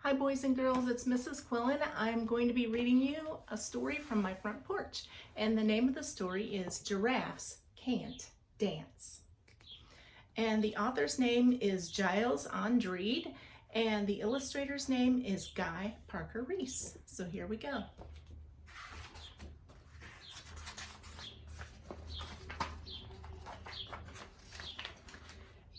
Hi boys and girls, it's Mrs. Quillin. I'm going to be reading you a story from my front porch, and the name of the story is Giraffes Can't Dance. And the author's name is Giles Andreed, and the illustrator's name is Guy Parker Reese. So here we go.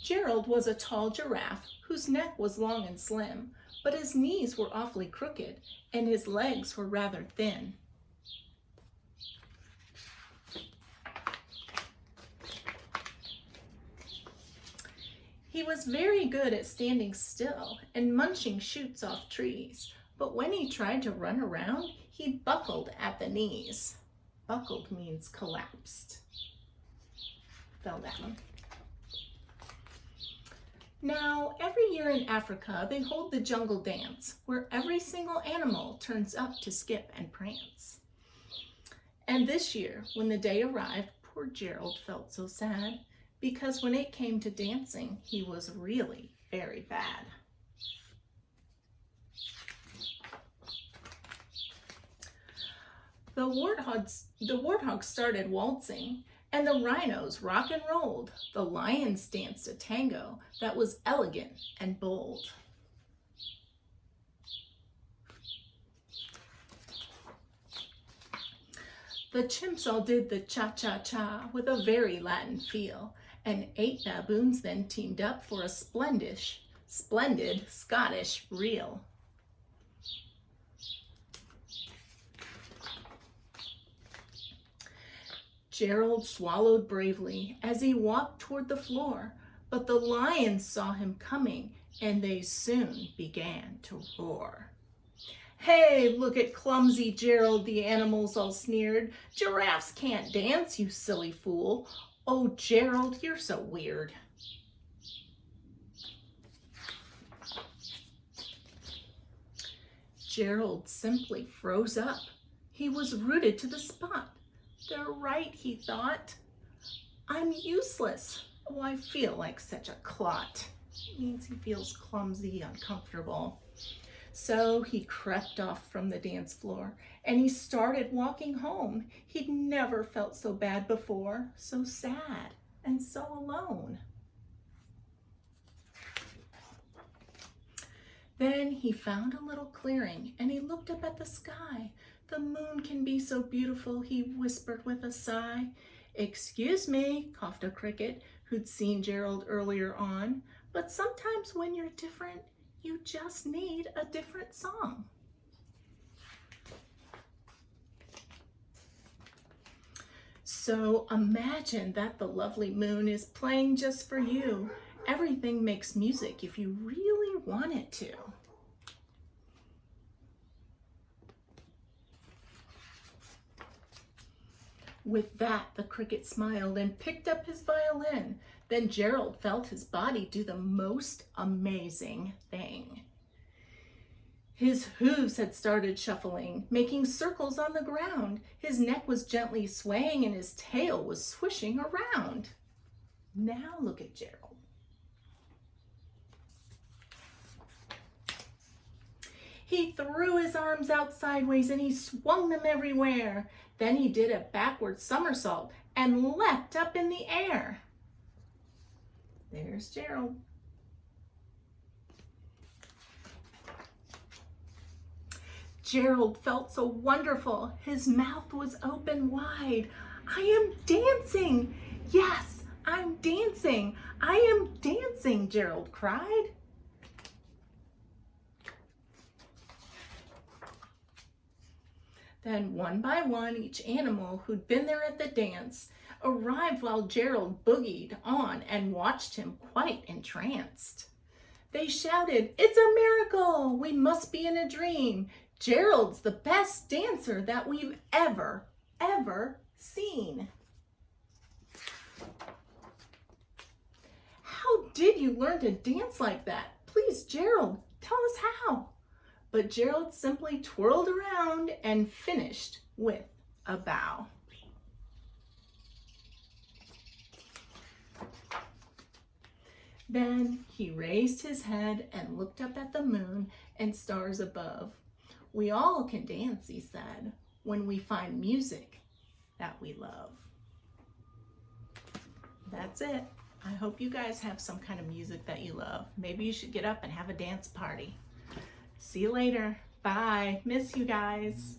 Gerald was a tall giraffe whose neck was long and slim, but his knees were awfully crooked and his legs were rather thin. He was very good at standing still and munching shoots off trees, but when he tried to run around, he buckled at the knees. Buckled means collapsed. Fell down. Now, every year in Africa, they hold the jungle dance, where every single animal turns up to skip and prance. And this year, when the day arrived, poor Gerald felt so sad, because when it came to dancing, he was really very bad. The warthogs started waltzing, and the rhinos rock and rolled. The lions danced a tango that was elegant and bold. The chimps all did the cha-cha-cha with a very Latin feel, and 8 baboons then teamed up for a splendid Scottish reel. Gerald swallowed bravely as he walked toward the floor, but the lions saw him coming and they soon began to roar. "Hey, look at clumsy Gerald," the animals all sneered. "Giraffes can't dance, you silly fool. Oh, Gerald, you're so weird." Gerald simply froze up. He was rooted to the spot. "They're right," he thought. "I'm useless. Oh, I feel like such a clot." It means he feels clumsy, uncomfortable. So he crept off from the dance floor and he started walking home. He'd never felt so bad before, so sad and so alone. Then he found a little clearing and he looked up at the sky. "The moon can be so beautiful," he whispered with a sigh. "Excuse me," coughed a cricket who'd seen Gerald earlier on, "but sometimes when you're different, you just need a different song." So imagine that the lovely moon is playing just for you. Everything makes music if you really want it to. With that, the cricket smiled and picked up his violin. Then Gerald felt his body do the most amazing thing. His hooves had started shuffling, making circles on the ground. His neck was gently swaying and his tail was swishing around. Now look at Gerald. He threw his arms out sideways and he swung them everywhere. Then he did a backward somersault and leapt up in the air. There's Gerald. Gerald felt so wonderful. His mouth was open wide. "I am dancing. Yes, I'm dancing. I am dancing," Gerald cried. Then one by one, each animal who'd been there at the dance arrived while Gerald boogied on and watched him quite entranced. They shouted, "It's a miracle! We must be in a dream. Gerald's the best dancer that we've ever seen." "How did you learn to dance like that? Please, Gerald, tell us how." But Gerald simply twirled around and finished with a bow. Then he raised his head and looked up at the moon and stars above. We all can dance, he said, when we find music that we love. That's it. I hope you guys have some kind of music that you love. Maybe you should get up and have a dance party. See you later. Bye. Miss you guys.